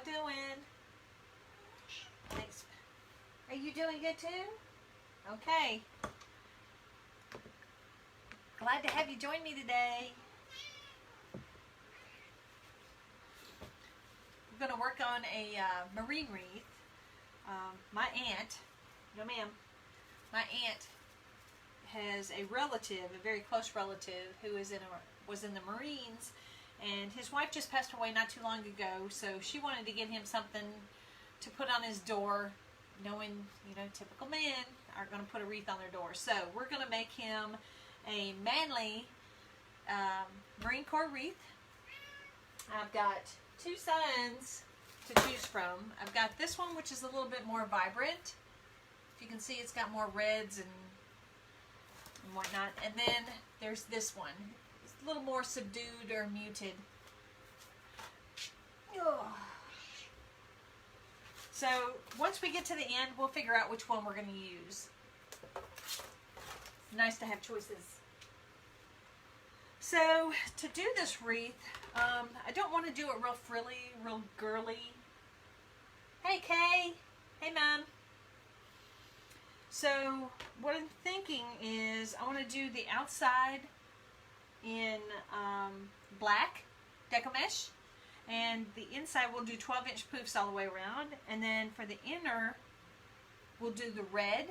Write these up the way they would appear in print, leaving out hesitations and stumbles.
doing? Thanks. Are you doing good too? Okay. Glad to have you join me today. We're going to work on a marine wreath. My aunt, no ma'am, my aunt has a relative, a very close relative, who was in the Marines, and his wife just passed away not too long ago, so she wanted to get him something to put on his door, knowing, you know, typical men are going to put a wreath on their door. So we're going to make him a manly Marine Corps wreath. I've got two signs to choose from. I've got this one, which is a little bit more vibrant. If you can see, it's got more reds and whatnot. And then there's this one. It's a little more subdued or muted. Ugh. So once we get to the end, we'll figure out which one we're going to use. Nice to have choices. So to do this wreath, I don't want to do it real frilly, real girly. Hey Kay, hey Mom. So what I'm thinking is I want to do the outside in black deco mesh, and the inside we'll do 12-inch poofs all the way around, and then for the inner we'll do the red,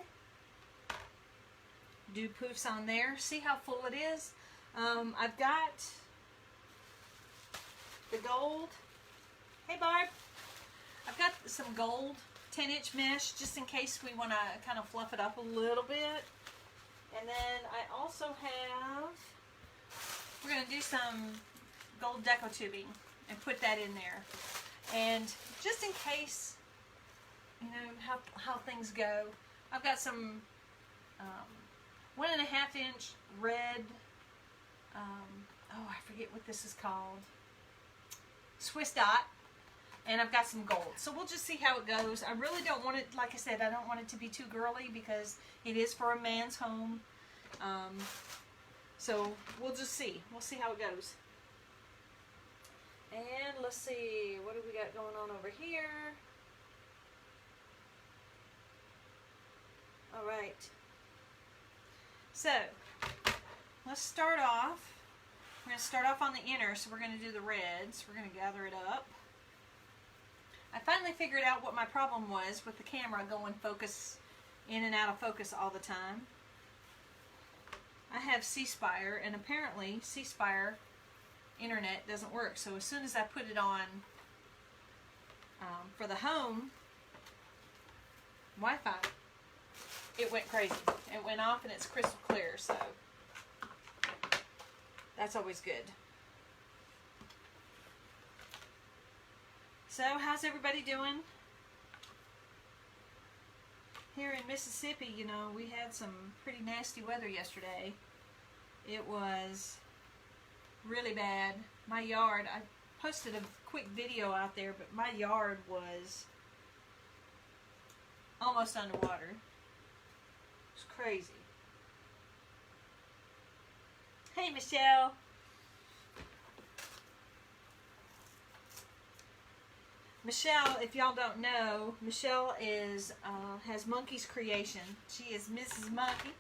do poofs on there. See how full it is? I've got the gold. Hey Barb. I've got some gold 10-inch mesh just in case we want to kind of fluff it up a little bit. And then I also have, we're going to do some gold deco tubing and put that in there. And just in case, you know, how things go, I've got some 1.5-inch red, oh, I forget what this is called, Swiss dot. And I've got some gold. So we'll just see how it goes. I really don't want it, like I said, I don't want it to be too girly because it is for a man's home. So we'll just see. We'll see how it goes. And let's see, what do we got going on over here? All right. So let's start off. We're going to start off on the inner, so we're going to do the reds. We're going to gather it up. I finally figured out what my problem was with the camera going focus in and out of focus all the time. I have C-Spire, and apparently C-Spire internet doesn't work. So as soon as I put it on for the home Wi-Fi, it went crazy. It went off and it's crystal clear, so that's always good. So, how's everybody doing? Here in Mississippi, you know, we had some pretty nasty weather yesterday. It was really bad. My yard, I posted a quick video out there, but my yard was almost underwater. It was crazy. Hey, Michelle. Michelle, if y'all don't know, Michelle is has Monkey's Creation. She is Mrs. Monkey,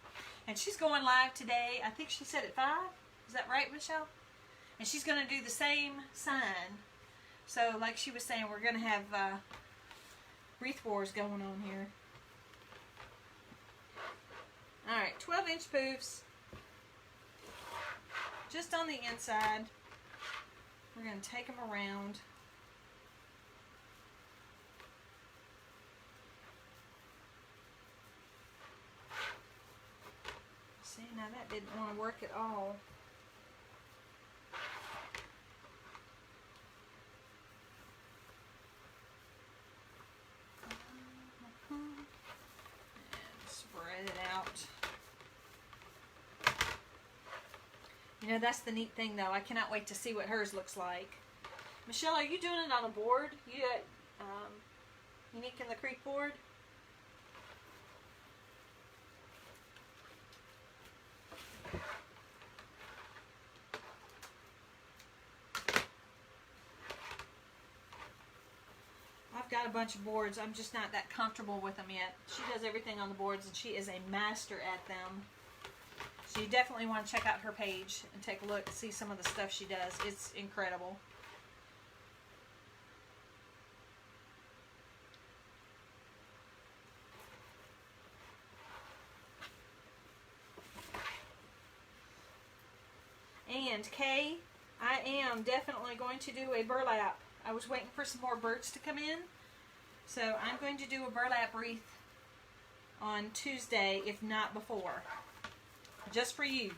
and she's going live today. I think she said at 5. Is that right, Michelle? And she's going to do the same sign. So, like she was saying, we're going to have wreath wars going on here. All right, 12-inch poofs, just on the inside. We're going to take them around. See, now that didn't want to work at all. And spread it out. You know, that's the neat thing, though. I cannot wait to see what hers looks like. Michelle, are you doing it on a board? You Unique in the Creek board? got a bunch of boards. I'm just not that comfortable with them yet. She does everything on the boards, and she is a master at them. So you definitely want to check out her page and take a look and see some of the stuff she does. It's incredible. And Kay, I am definitely going to do a burlap. I was waiting for some more birds to come in. So I'm going to do a burlap wreath on Tuesday, if not before. Just for you.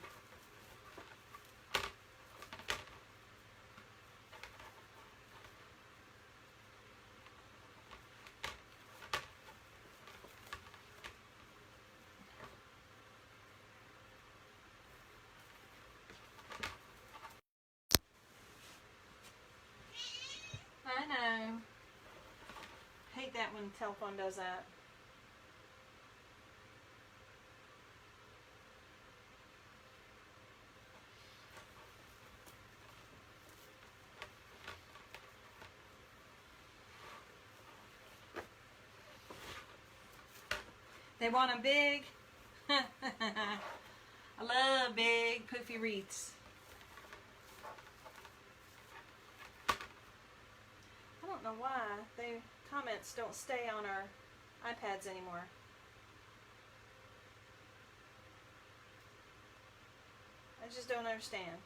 I know. Hate that when the telephone does that. They want them big. I love big poofy wreaths. I don't know why the comments don't stay on our iPads anymore. I just don't understand.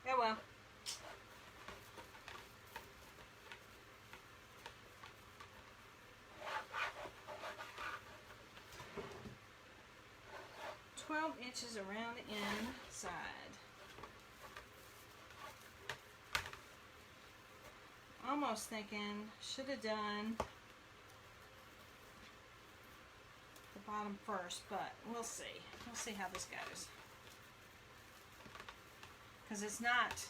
Oh well. Inches around the inside. Almost thinking should have done the bottom first, but we'll see. We'll see how this goes. Because it's not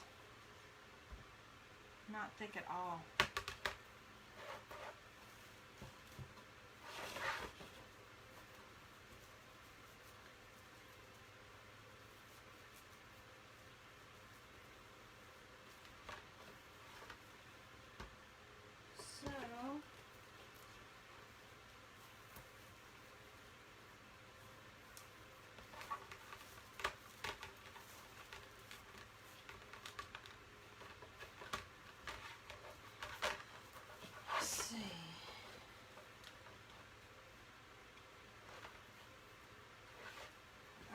thick at all.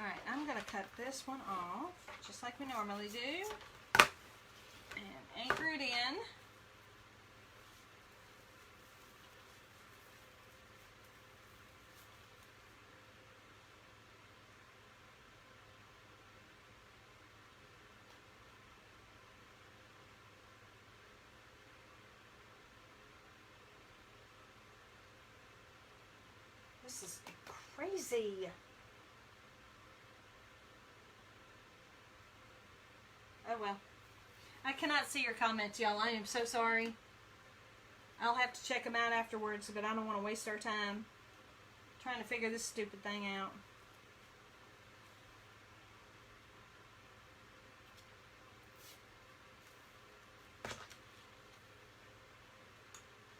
Alright, I'm going to cut this one off, just like we normally do, and anchor it in. This is crazy. Oh well. I cannot see your comments, y'all. I am so sorry. I'll have to check them out afterwards, but I don't want to waste our time trying to figure this stupid thing out.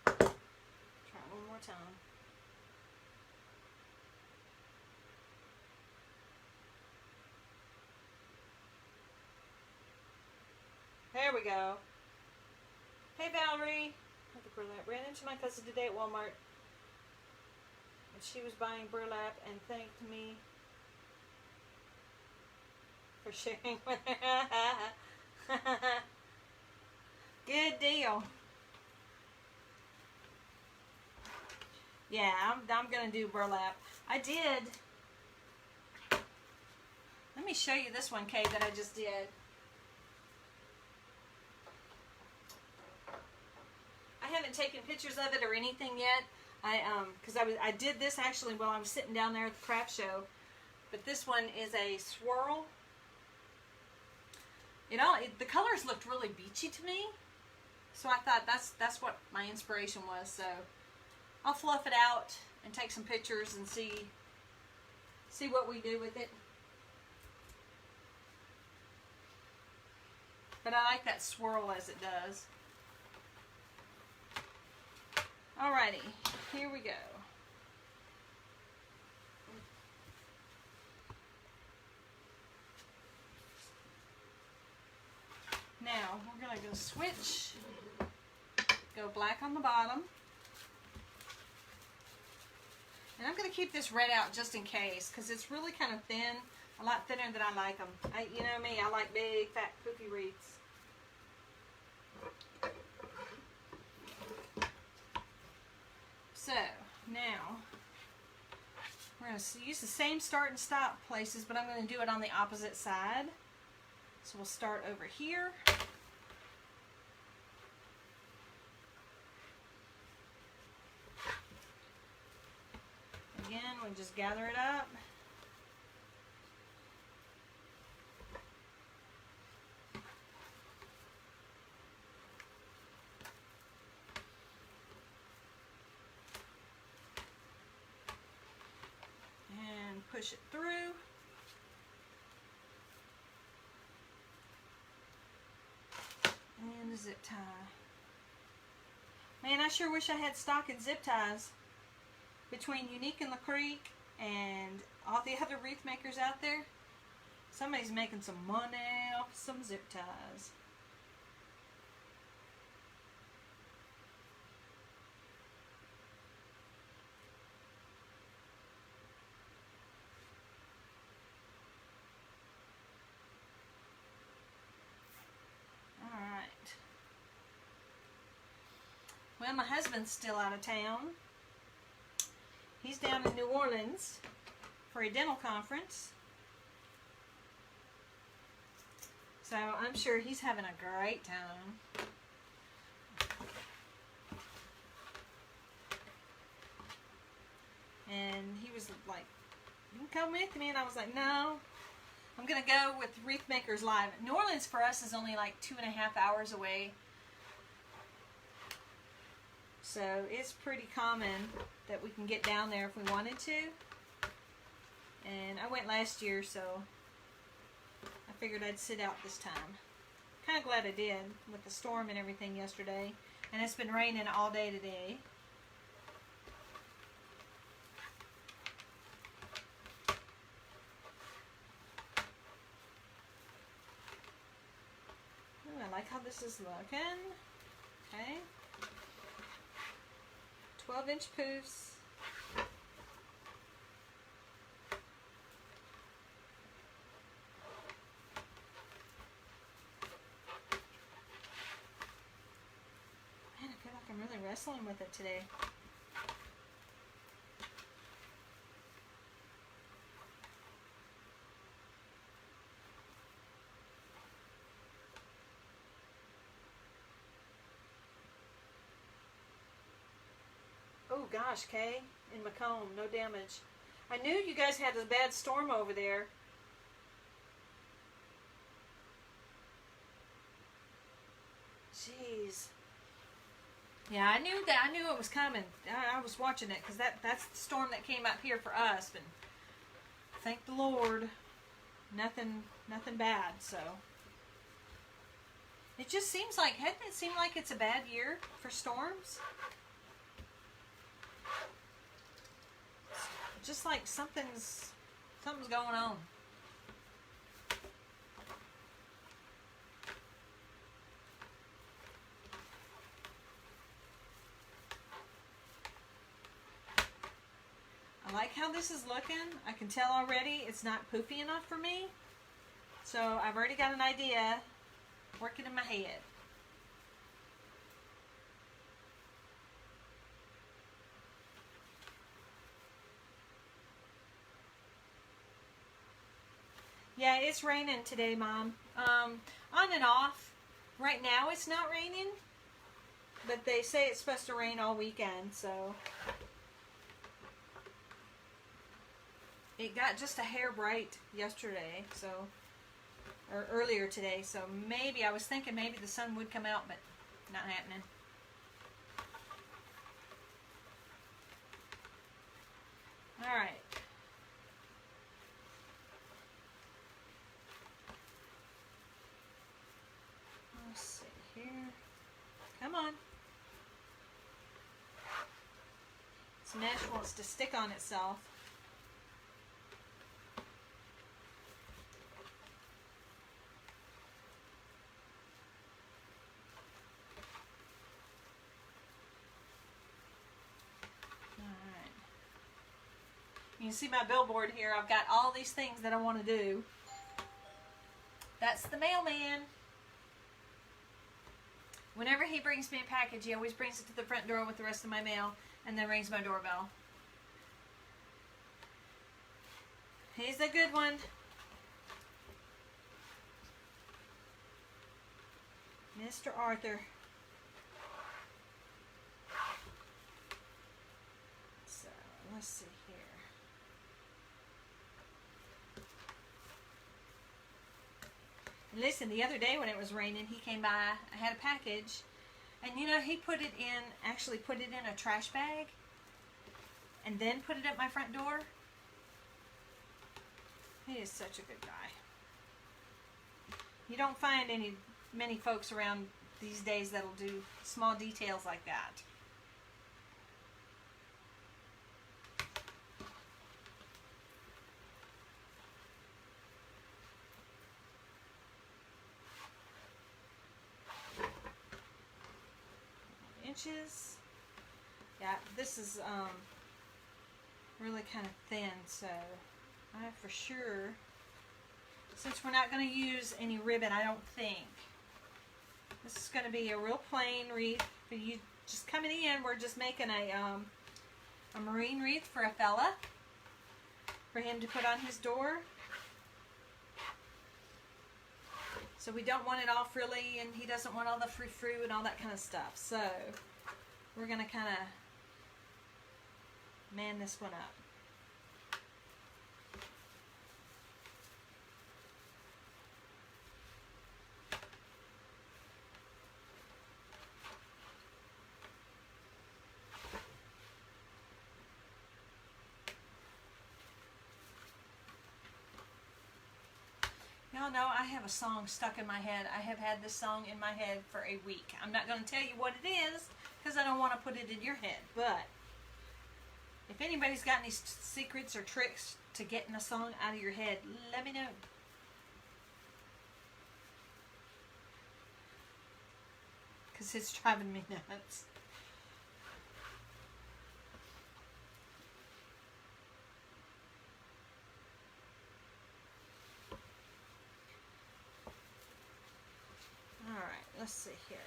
Try it one more time. There we go. Hey Valerie. Ran into my cousin today at Walmart. And she was buying burlap and thanked me for sharing with her. Good deal. Yeah, I'm going to do burlap. I did. Let me show you this one, Kay, that I just did. I haven't taken pictures of it or anything yet. Because I did this actually while I was sitting down there at the craft show. But this one is a swirl. The colors looked really beachy to me. So I thought that's what my inspiration was. So I'll fluff it out and take some pictures and see what we do with it. But I like that swirl as it does. Alrighty, here we go. Now, we're going to go switch, go black on the bottom. And I'm going to keep this red out just in case, because it's really kind of thin, a lot thinner than I like them. You know me, I like big, fat, poofy wreaths. So, now, we're going to use the same start and stop places, but I'm going to do it on the opposite side. So we'll start over here. Again, we just gather it up. And push it through. And a zip tie. Man, I sure wish I had stock in zip ties. Between Unique and La Creek and all the other wreath makers out there, somebody's making some money off some zip ties. Alright. Well, my husband's still out of town. He's down in New Orleans for a dental conference. So I'm sure he's having a great time. And he was like, "You can come with me." And I was like, "No, I'm going to go with Wreath Makers Live." New Orleans for us is only like 2.5 hours away. So it's pretty common that we can get down there if we wanted to. And I went last year, so I figured I'd sit out this time. Kind of glad I did with the storm and everything yesterday. And it's been raining all day today. Ooh, I like how this is looking. Okay. 12-inch poofs. Man, I feel like I'm really wrestling with it today. Oh gosh, Kay, in Macomb, no damage. I knew you guys had a bad storm over there. Jeez. Yeah, I knew that. I knew it was coming. I was watching it because that's the storm that came up here for us. But thank the Lord, nothing bad. So it just seems like, hasn't it seemed like it's a bad year for storms? Just like something's going on. I like how this is looking. I can tell already it's not poofy enough for me. So I've already got an idea working in my head. Yeah, it's raining today, Mom. On and off. Right now it's not raining, but they say it's supposed to rain all weekend, so it got just a hair bright yesterday, so, or earlier today, so maybe, I was thinking maybe the sun would come out, but not happening. Alright. This mesh wants to stick on itself. Alright. You can see my billboard here. I've got all these things that I want to do. That's the mailman. Whenever he brings me a package, he always brings it to the front door with the rest of my mail and then rings my doorbell. He's a good one. Mr. Arthur. So, let's see here. And listen, the other day when it was raining, he came by. I had a package. And you know, he put it in, actually put it in a trash bag. And then put it at my front door. He is such a good guy. You don't find many folks around these days that'll do small details like that. Inches. Yeah, this is really kind of thin, so I for sure, since we're not going to use any ribbon, I don't think. This is going to be a real plain wreath for you just coming in. We're just making a marine wreath for a fella, for him to put on his door. So we don't want it all frilly, and he doesn't want all the frou-frou and all that kind of stuff. So we're going to kind of man this one up. Y'all know I have a song stuck in my head. I have had this song in my head for a week. I'm not going to tell you what it is because I don't want to put it in your head. But if anybody's got any secrets or tricks to getting a song out of your head, let me know. Because it's driving me nuts. Alright, let's see here.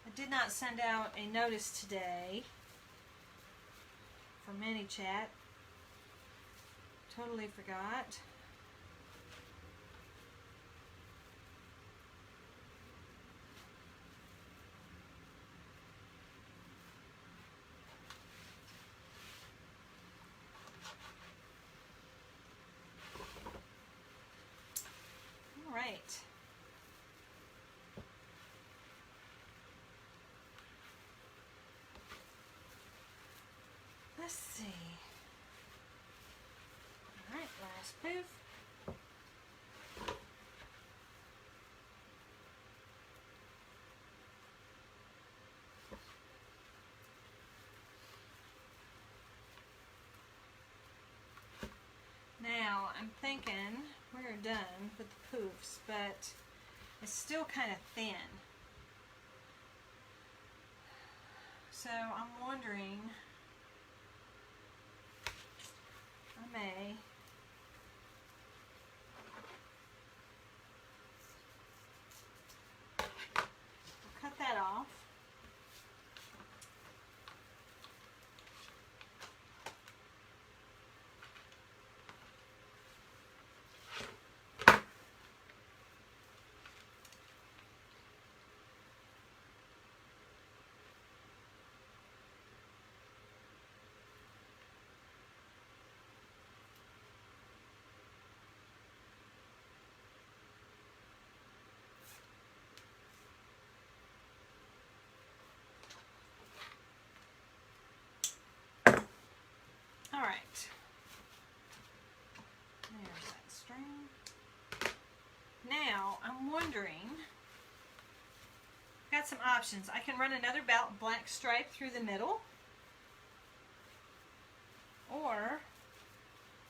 I did not send out a notice today for ManyChat. Totally forgot. Right. Let's see. All right, last poof. Now, I'm thinking we're done with the poofs, but it's still kind of thin. So I'm wondering, I may cut that off. All right. wondering, got some options. I can run another black stripe through the middle, or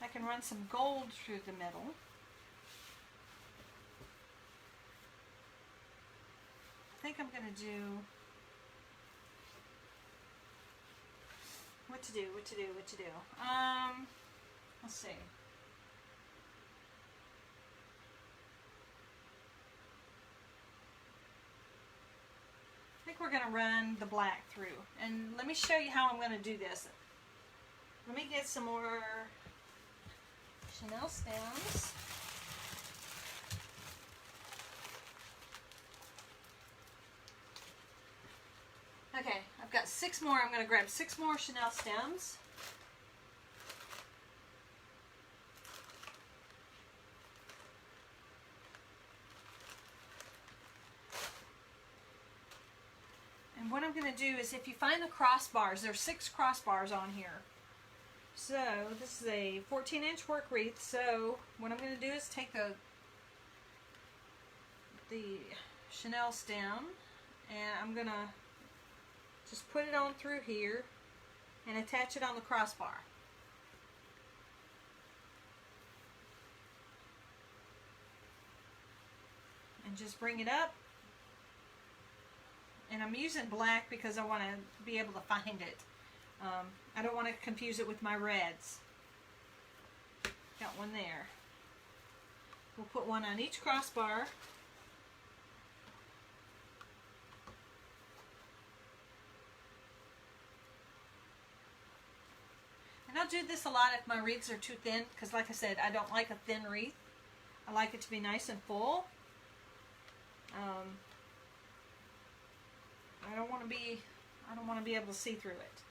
I can run some gold through the middle. I think I'm going to do, what to do. Let's see. I think we're going to run the black through. And let me show you how I'm going to do this. Let me get some more Chanel stems. Okay, I've got 6 more. I'm going to grab 6 more Chanel stems. And what I'm going to do is, if you find the crossbars, there's 6 crossbars on here. So this is a 14-inch work wreath. So what I'm going to do is take the Chanel stem, and I'm going to just put it on through here and attach it on the crossbar. And just bring it up. And I'm using black because I want to be able to find it. I don't want to confuse it with my reds. Got one there. We'll put one on each crossbar. And I'll do this a lot if my wreaths are too thin, because like I said, I don't like a thin wreath. I like it to be nice and full. I don't want to be able to see through it.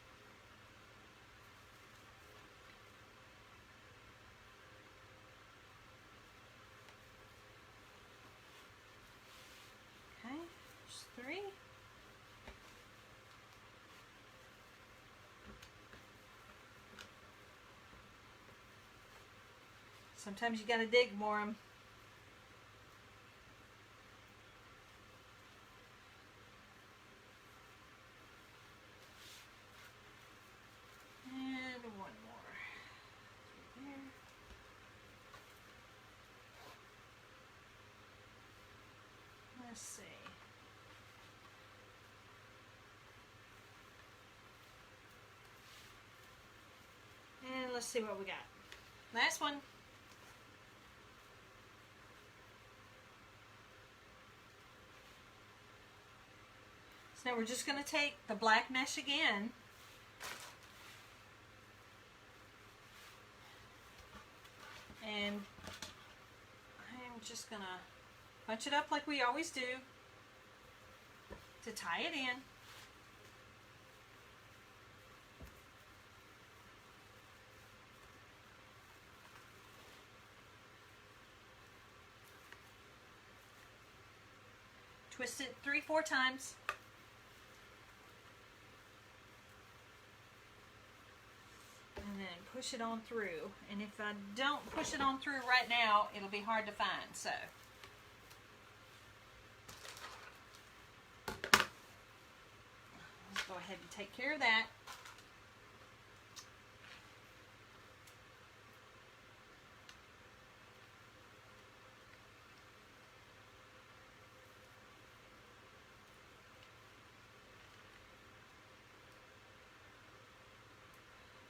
Okay, there's 3. Sometimes you got to dig for them. And one more. Right there. Let's see. And let's see what we got. Last one. So now we're just going to take the black mesh again. And I'm just going to punch it up like we always do to tie it in. Twist it 3-4 times. And then push it on through. And if I don't push it on through right now, it'll be hard to find. So let's go ahead and take care of that.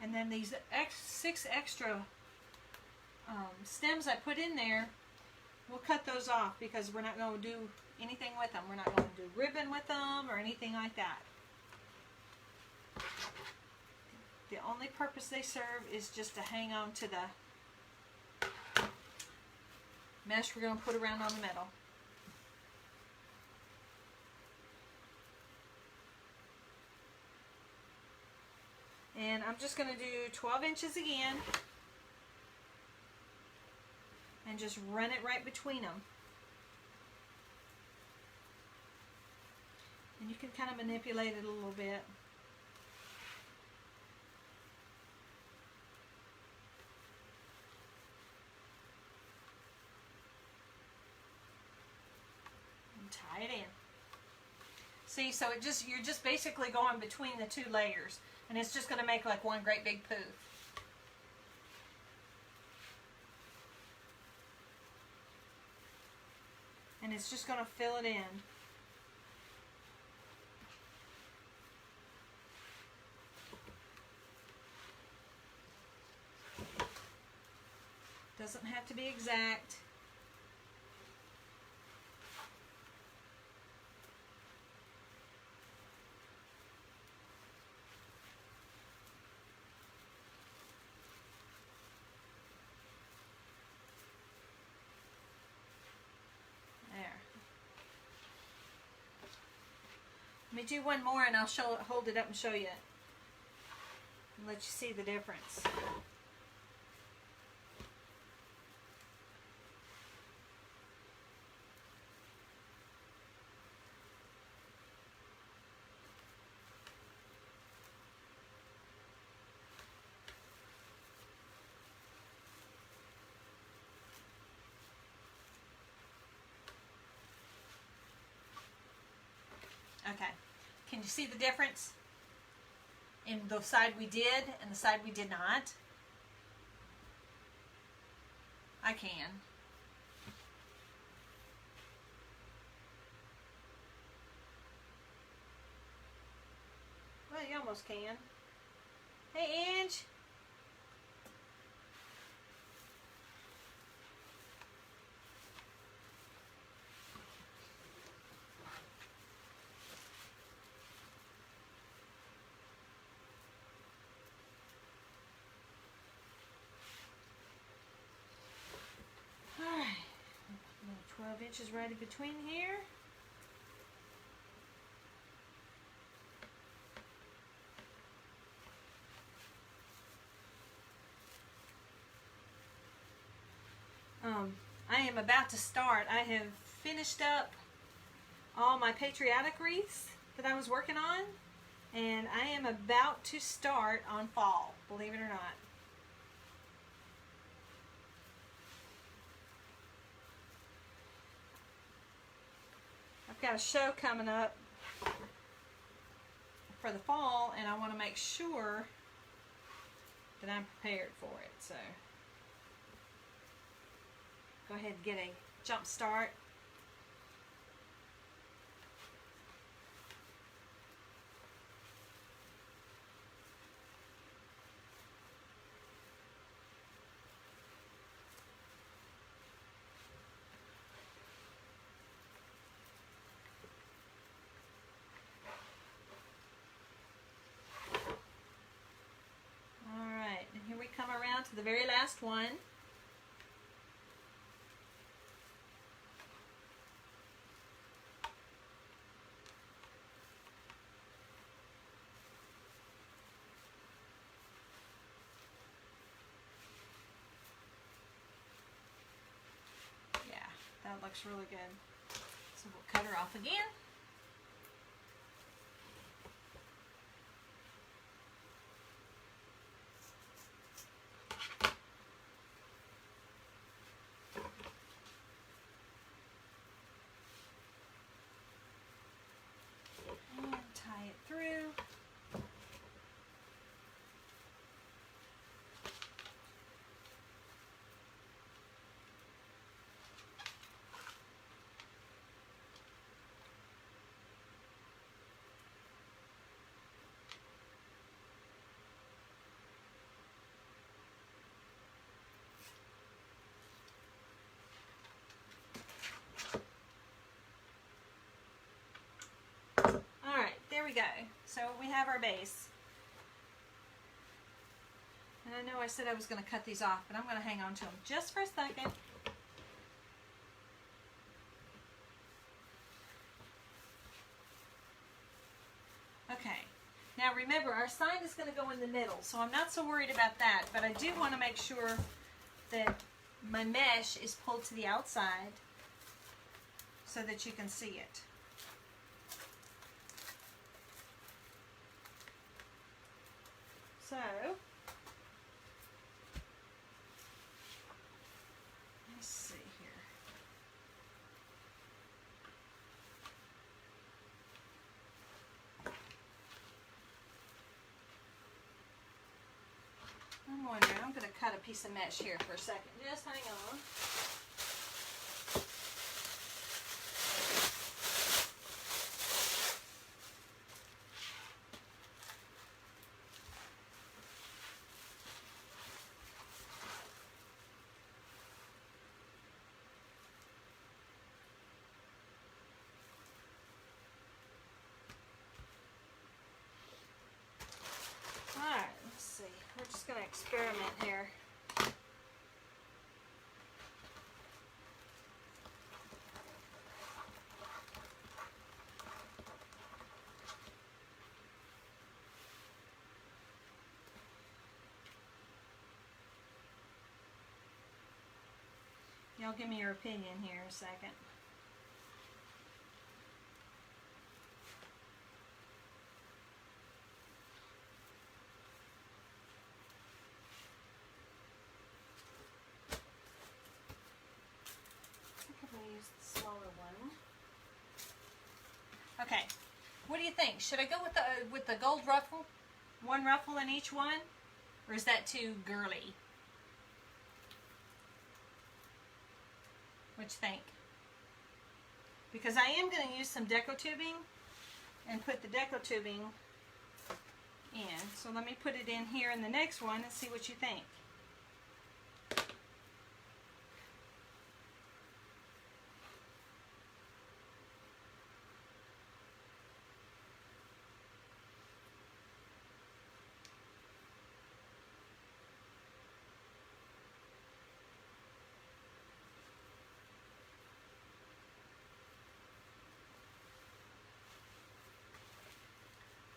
And then these 6 extra stems I put in there, we'll cut those off because we're not going to do anything with them. We're not going to do ribbon with them or anything like that. The only purpose they serve is just to hang on to the mesh we're going to put around on the middle. And I'm just going to do 12 inches again and just run it right between them. And you can kind of manipulate it a little bit. See, so you're just basically going between the two layers, and it's just going to make like one great big poof. And it's just going to fill it in. Doesn't have to be exact. Let me do one more and I'll hold it up and show you it. And let you see the difference. Okay. Can you see the difference in the side we did and the side we did not? I can. Well, you almost can. Hey, Ange. Alright, 12 inches right in between here. I am about to start. I have finished up all my patriotic wreaths that I was working on, and I am about to start on fall, believe it or not. I've got a show coming up for the fall, and I want to make sure that I'm prepared for it. So go ahead and get a jump start. Alright, and here we come around to the very last one. That looks really good. So we'll cut her off again. And tie it through. There we go. So we have our base. And I know I said I was going to cut these off, but I'm going to hang on to them just for a second. Okay. Now remember, our sign is going to go in the middle, so I'm not so worried about that, but I do want to make sure that my mesh is pulled to the outside so that you can see it. So, let's see here. cut a piece of mesh here for a second. Just hang on. Alright, let's see. We're just going to experiment here. Y'all give me your opinion here in a second. Use the smaller one. Okay, what do you think? Should I go with the gold ruffle? One ruffle in each one? Or is that too girly? What you think? Because I am going to use some deco tubing and put the deco tubing in. So let me put it in here in the next one and see what you think.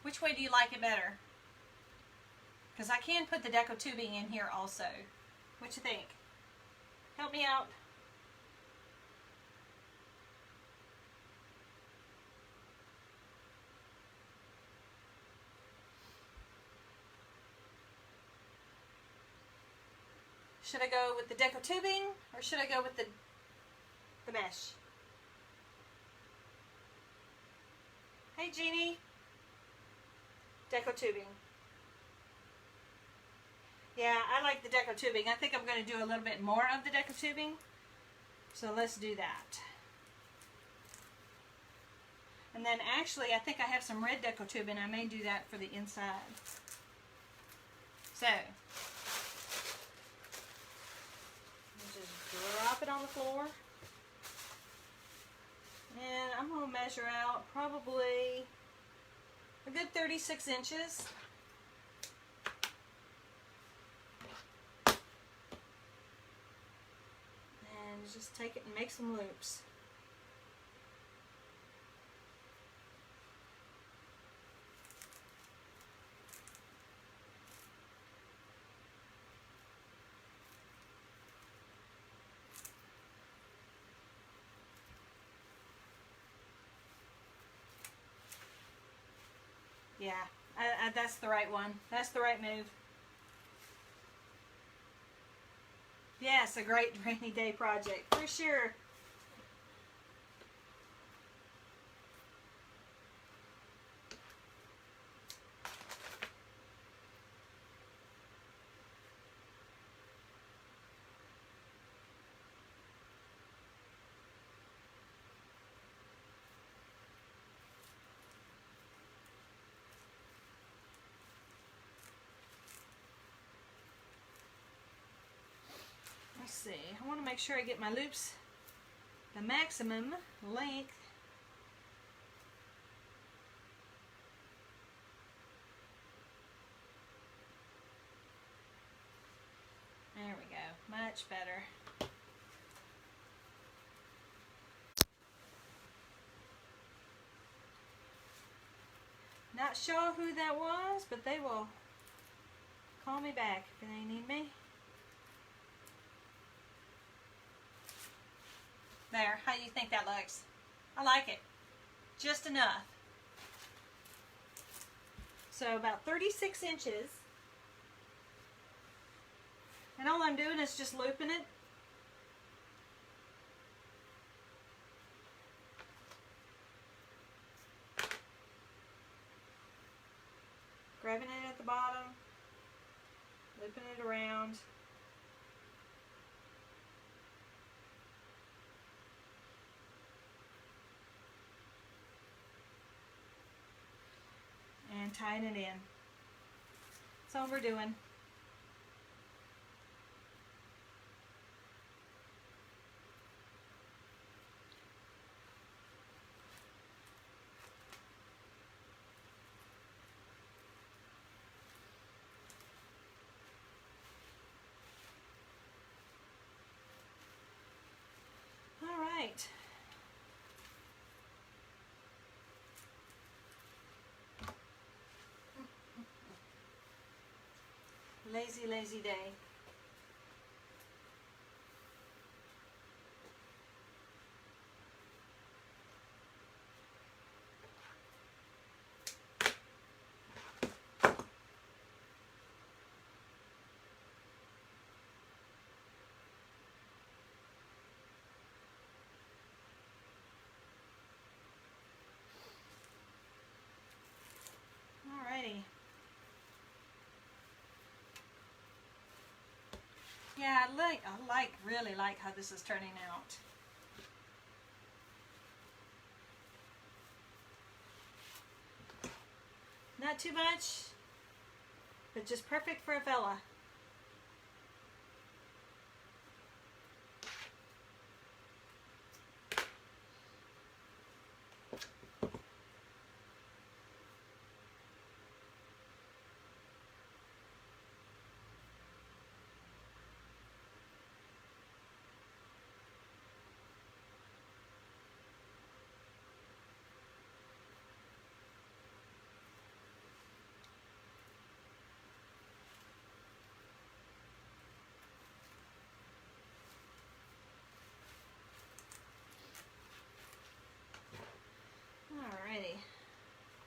Which way do you like it better? Because I can put the deco tubing in here also. What you think? Help me out. Should I go with the deco tubing or should I go with the mesh? Hey Jeannie. Deco tubing. Yeah, I like the deco tubing. I think I'm going to do a little bit more of the deco tubing. So let's do that. And then actually, I think I have some red deco tubing. I may do that for the inside. So, just drop it on the floor. And I'm going to measure out probably a good 36 inches. And just take it and make some loops. Yeah, that's the right one. That's the right move. Yes, a great rainy day project, for sure. Let's see, I want to make sure I get my loops the maximum length. There we go, much better. Not sure who that was, but they will call me back if they need me. There, how do you think that looks? I like it. Just enough. So about 36 inches. And all I'm doing is just looping it. Grabbing it at the bottom, looping it around, tying it in. That's all we're doing. All right. Lazy, lazy day. Alrighty. Yeah, I really like how this is turning out. Not too much, but just perfect for a fella. Alrighty.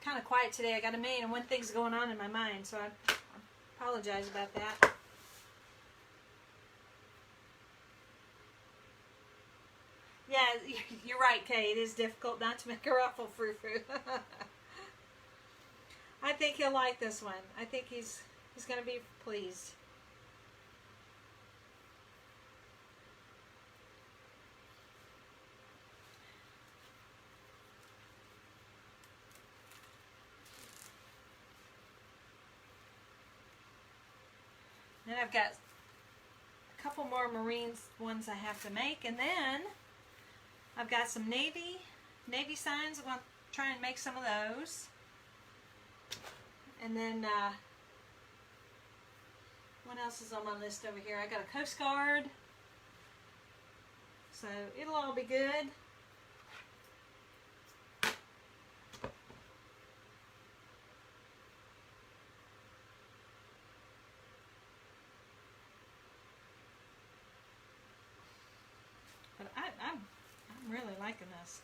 Kind of quiet today. I got a million and one things going on in my mind, so I apologize about that. Yeah, you're right, Kay. It is difficult not to make a ruffle frou-frou. I think he'll like this one. I think he's going to be pleased. Then I've got a couple more marine ones I have to make, and then I've got some navy signs. I'm going to try and make some of those. And then what else is on my list over here? I got a Coast Guard, so it'll all be good. But I'm really liking this.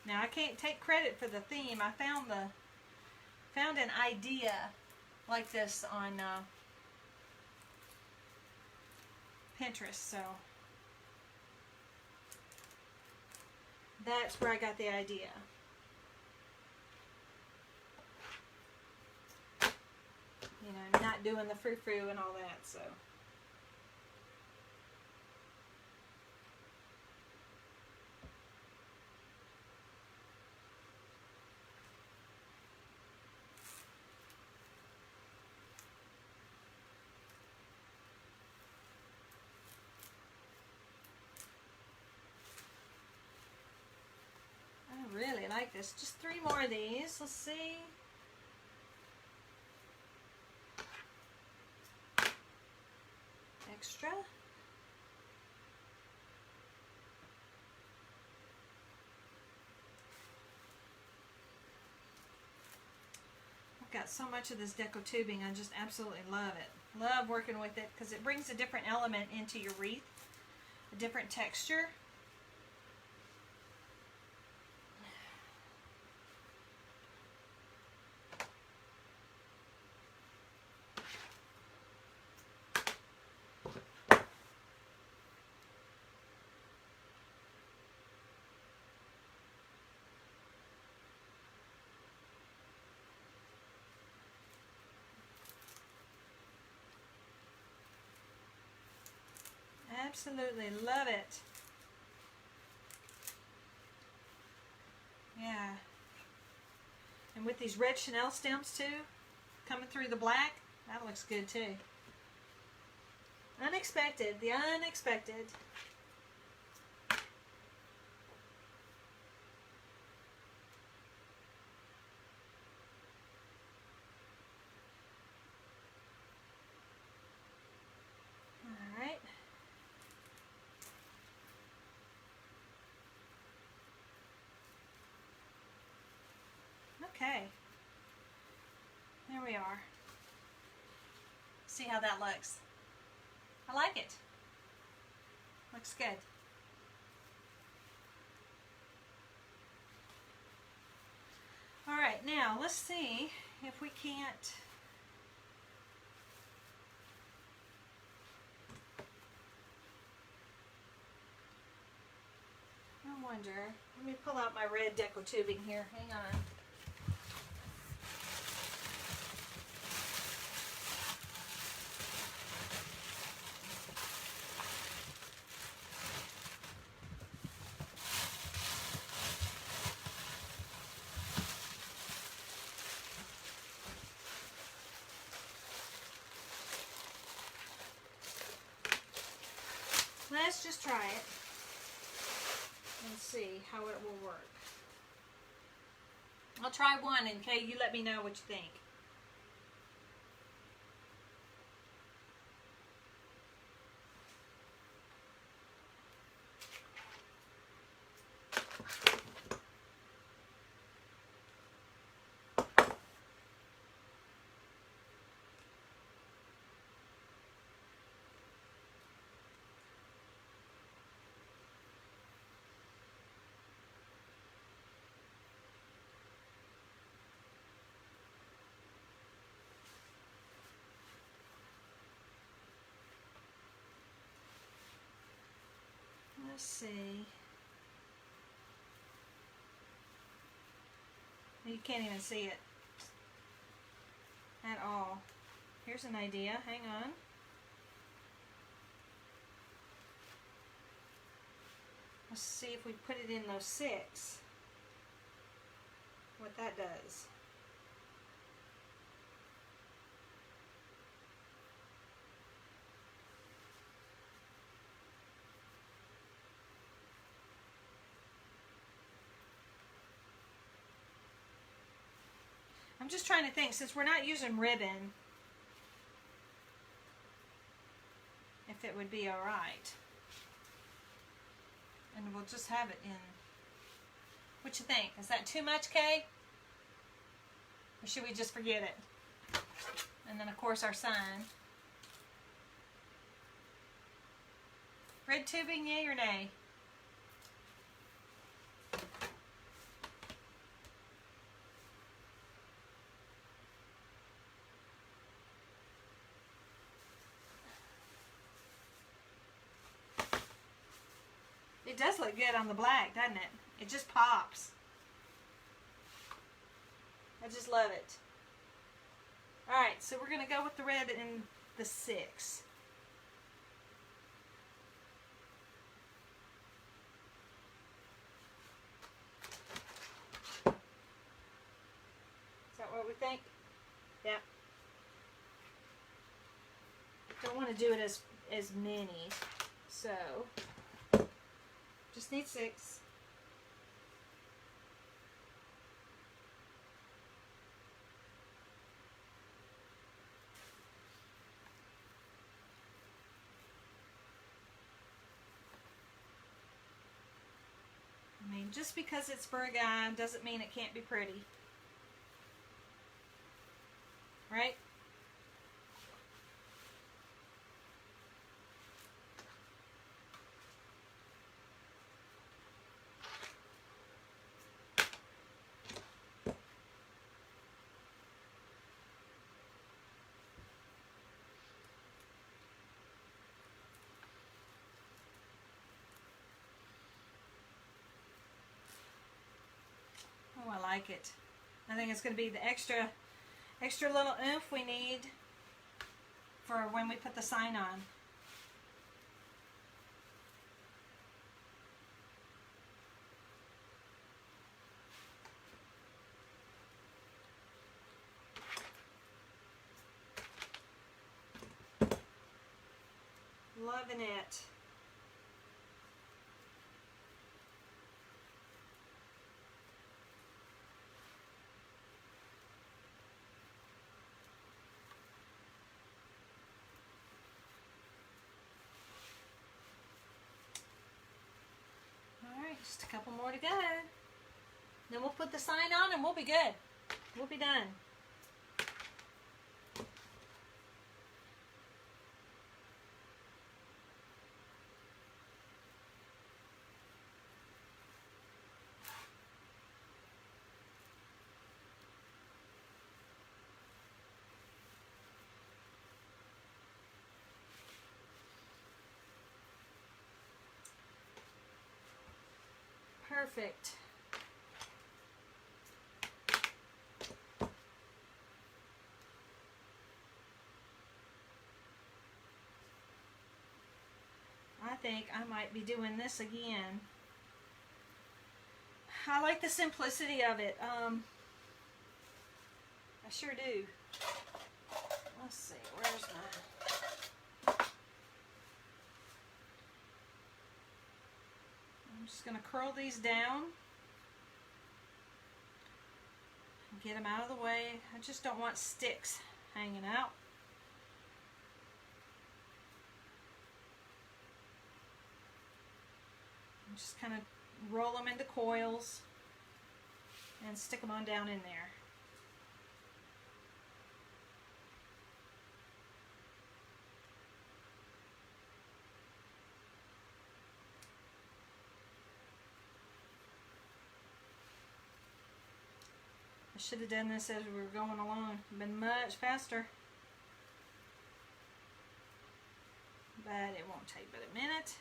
Now I can't take credit for the theme. I found an idea like this on Pinterest, so that's where I got the idea. You know, not doing the frou-frou and all that, so. I really like this. Just 3 more of these. Let's see. Extra. I've got so much of this deco tubing. I just absolutely love it. Love working with it because it brings a different element into your wreath, a different texture. Absolutely love it. Yeah. And with these red Chanel stems too, coming through the black, that looks good too. Unexpected, the unexpected. All right. Okay. There we are. See how that looks. I like it. Looks good. All right, now let's see if we can't. I wonder. Let me pull out my red Deco tubing here. Hang on. Let's just try it and see how it will work. I'll try one and Kay, you let me know what you think. Let's see. You can't even see it at all. Here's an idea. Hang on. Let's see if we put it in those 6. What that does. I'm just trying to think, since we're not using ribbon, if it would be alright. And we'll just have it in. What you think? Is that too much, Kay? Or should we just forget it? And then of course our sign. Red tubing, yay or nay? It does look good on the black, doesn't it? It just pops. I just love it. Alright, so we're going to go with the red in the 6. Is that what we think? Yeah. Don't want to do it as many, so just need 6. I mean, just because it's for a guy doesn't mean it can't be pretty. Right? Oh, I like it. I think it's going to be the extra little oomph we need for when we put the sign on. Loving it. Alright, just a couple more to go. Then we'll put the sign on and we'll be good. We'll be done. Perfect. I think I might be doing this again. I like the simplicity of it. I sure do. Let's see, where's my... I'm just going to curl these down. And get them out of the way. I just don't want sticks hanging out. Just kind of roll them into coils and stick them on down in there. I should have done this as we were going along. It would have been much faster. But it won't take but a minute.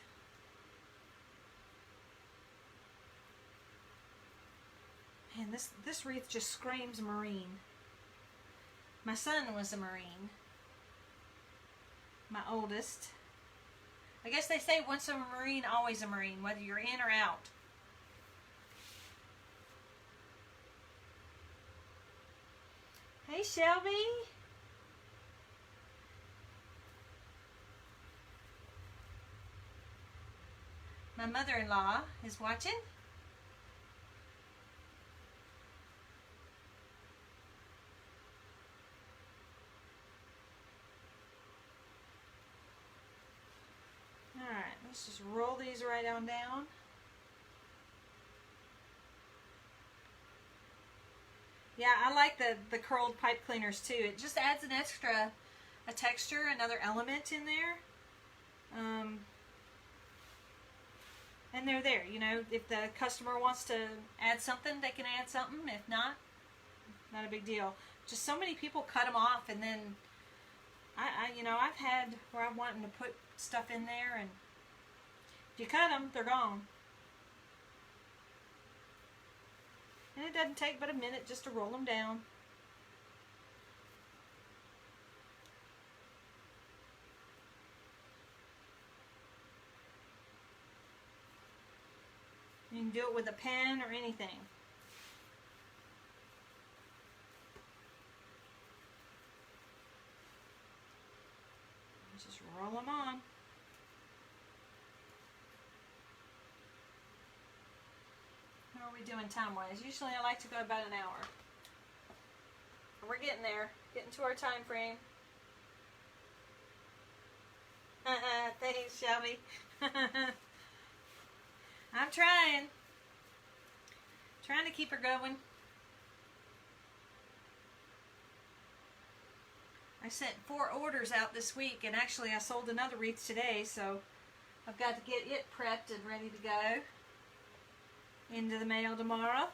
And this wreath just screams Marine. My son was a Marine. My oldest. I guess they say once a Marine, always a Marine, whether you're in or out. Hey, Shelby. My mother-in-law is watching. Alright, let's just roll these right on down. Yeah, I like the curled pipe cleaners too. It just adds an extra, a texture, another element in there. And they're there, you know, if the customer wants to add something, they can add something. If not, not a big deal. Just so many people cut them off, and then you know, I've had where I'm wanting to put stuff in there, and if you cut them, they're gone. And it doesn't take but a minute just to roll them down. You can do it with a pen or anything. Just roll them on. How are we doing time-wise? Usually I like to go about an hour. We're getting there. Getting to our time frame. Thanks, Shelby. I'm trying to keep her going. I sent 4 orders out this week, and actually I sold another wreath today, so I've got to get it prepped and ready to go into the mail tomorrow.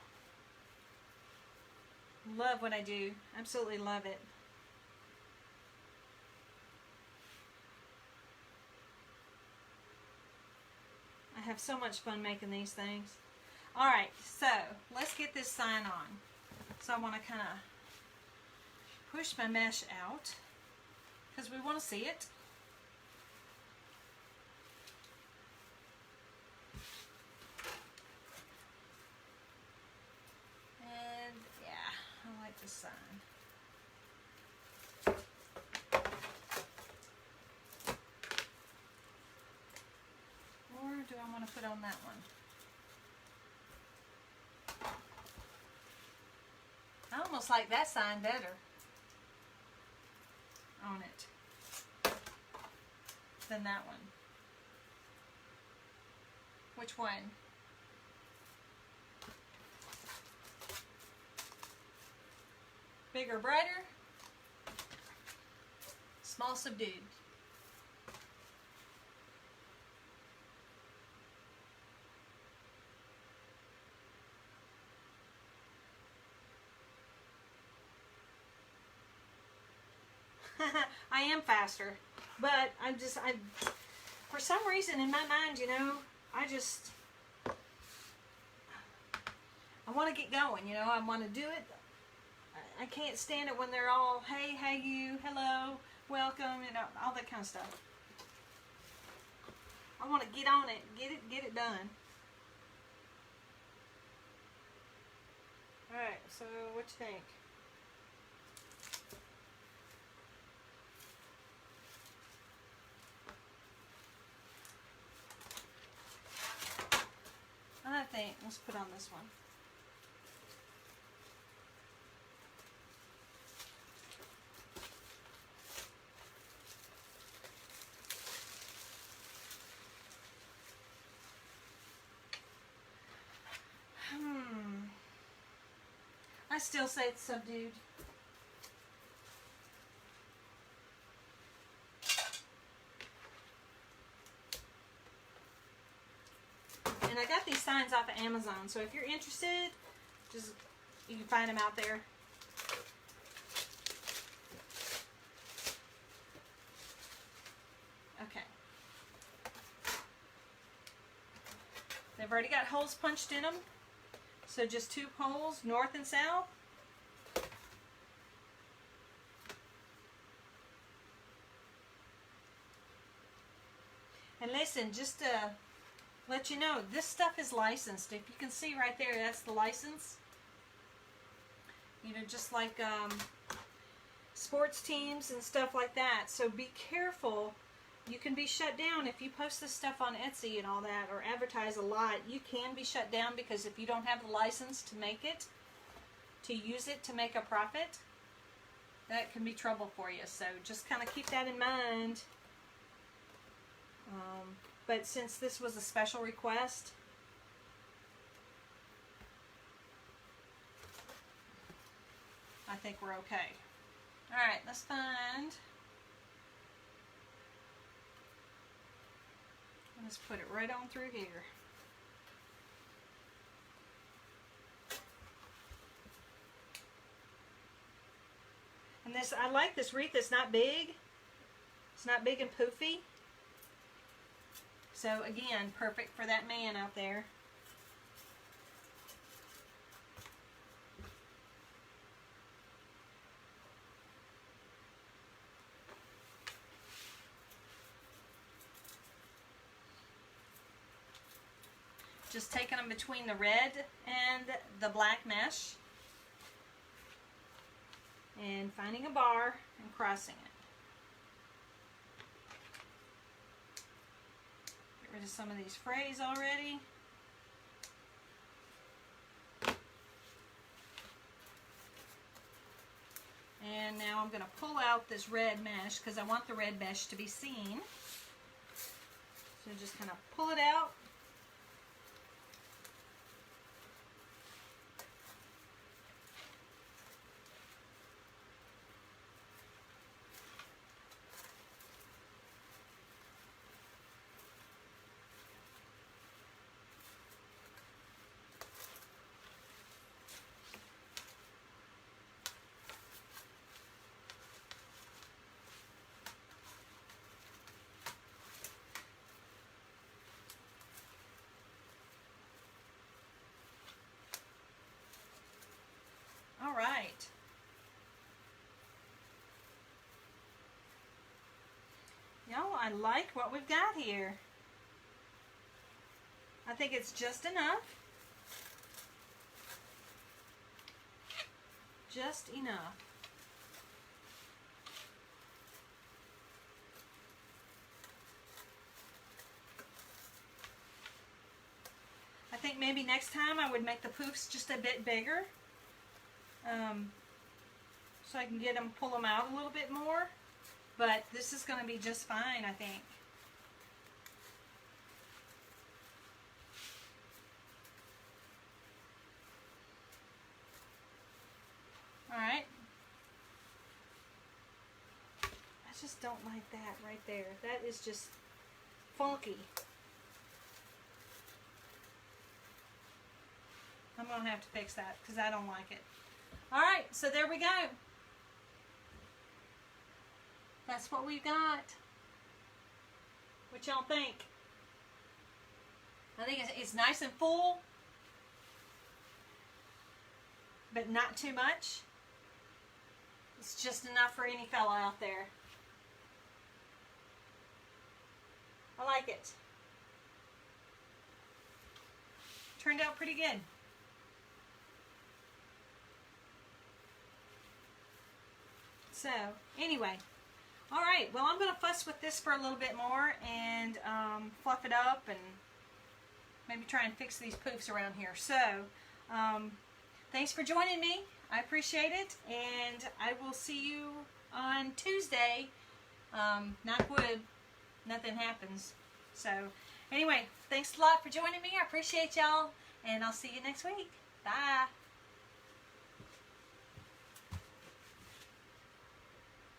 Love what I do. Absolutely love it. I have so much fun making these things. Alright, so let's get this sign on. So I want to kind of push my mesh out because we want to see it. And yeah, I like this sign. I want to put on that one? I almost like that sign better on it than that one. Which one? Bigger, brighter? Small, subdued. I am faster, but I for some reason in my mind, you know, I want to get going, you know, I want to do it. I can't stand it when they're all, hey you, hello, welcome, you know, all that kind of stuff. I want to get on it, get it done. Alright, so what you think? I think, let's put on this one. I still say it's subdued. And I got these signs off of Amazon, so if you're interested, just you can find them out there. Okay. They've already got holes punched in them. So just 2 holes, north and south. And listen, just to let you know, this stuff is licensed. If you can see right there, that's the license. You know, just like sports teams and stuff like that. So be careful. You can be shut down if you post this stuff on Etsy and all that, or advertise a lot. You can be shut down because if you don't have the license to make it, to use it to make a profit, that can be trouble for you. So just kind of keep that in mind. But since this was a special request, I think we're okay. Alright, let's find... Let's put it right on through here. And this, I like this wreath. It's not big. It's not big and poofy. So again, perfect for that man out there. Just taking them between the red and the black mesh and finding a bar and crossing it. Get rid of some of these frays already. And now I'm going to pull out this red mesh because I want the red mesh to be seen. So just kind of pull it out. All right. Y'all, I like what we've got here. I think it's just enough. Just enough. think maybe next time I would make the poofs just a bit bigger. So I can get them, pull them out a little bit more. But this is going to be just fine, I think. Alright. I just don't like that right there. That is just funky. I'm going to have to fix that because I don't like it. Alright, so there we go. That's what we've got. What y'all think? I think it's nice and full, but not too much. It's just enough for any fella out there. I like it. Turned out pretty good. So, anyway. Alright, well I'm going to fuss with this for a little bit more and fluff it up and maybe try and fix these poofs around here. So, thanks for joining me. I appreciate it, and I will see you on Tuesday. Knock wood, nothing happens. So, anyway, thanks a lot for joining me. I appreciate y'all, and I'll see you next week. Bye.